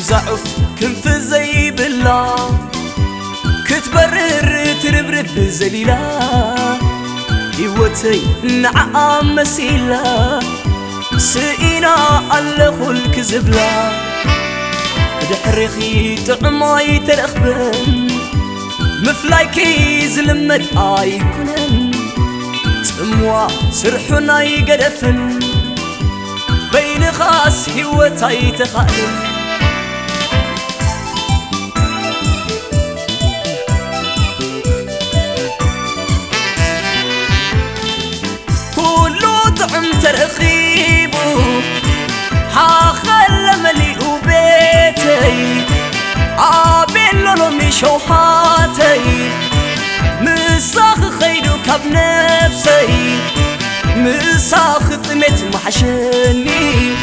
زعف كنف زي بالله كتبرر تربرب زليلا هيوتي نعم مسيلا سئينا الله الكذبلا دحرخي طعماي ترخبن مفلايكي زلمد ايكونن تموا سرحناي قدفن بين خاص هيوتاي تخالن طعم ترخيبو حاخل مليء بيتي عابلو مشوحاتي مساخ خيدو كاب نفسي مساخ طمت محشني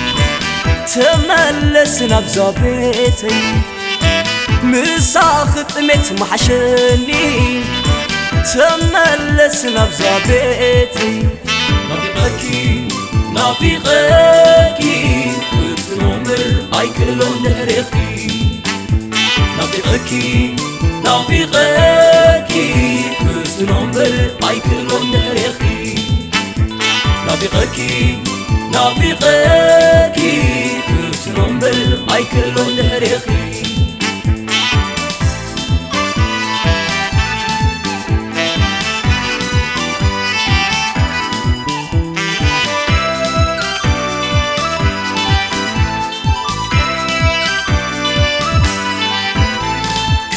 تملس نبزا بيتي مساخ طمت محشني تملس نبزا بيتي نافقكي وتنمر ايكلون نرخي نافقكي وتنمر ايكلون نرخي نافقكي وتنمر ايكلون نرخي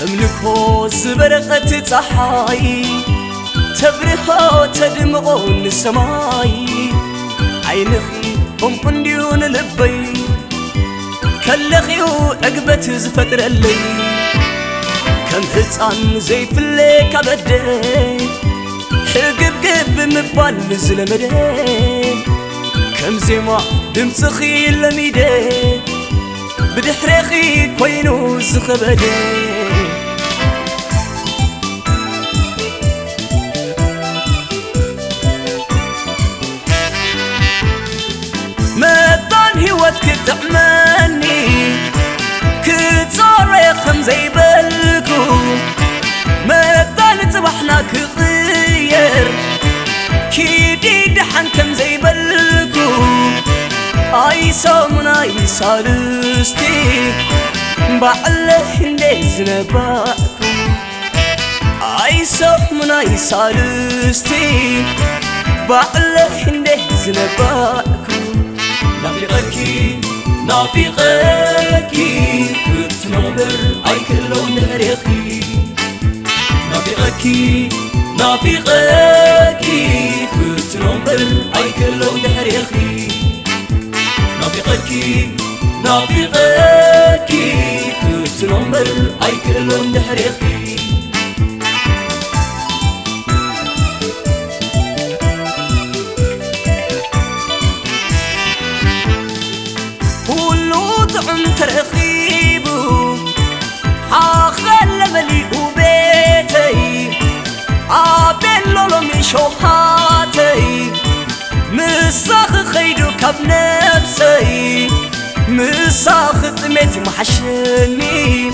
كملكو زبرقت تصحاي تبرخو تدمقو السماي عينخي قنديون لبي كلخيو عقبت زفتر اللي كم هتصان زي فلي كبدي حقب مبال زلمدي كم زيما دمسخي لميدي بدحرخي كوينو زخبدي مدان هيوتك تعمني كتصارخ زي بالكو مدان تبحنا كغير كيدي دحن كم زي بالكو ايسا من ايسا لستي بعله هندي زنباكو ايسا من ايسا لستي بعله هندي زنباكو نافقكي وتنمر ايكلون نرخي نافقكي وتنمر ايكلون نرخي نافقكي وتنمر ايكلون نرخي طعم ترخيبو حاخل مليء بيتي عابلو مشوحاتي مساخ خيدو كاب نفسي مساخ طمت محشني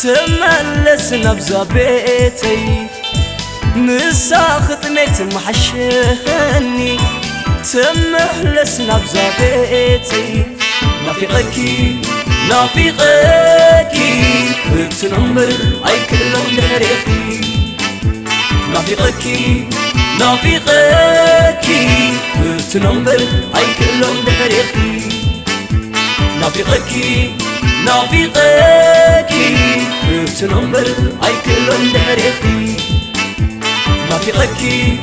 تملس نبزا بيتي مساخ طمت محشني تملس نبزا بيتي نافقكي وتنمر ايكلون نرخي نافقكي وتنمر ايكلون نرخي نافقكي وتنمر ايكلون نرخي نافقكي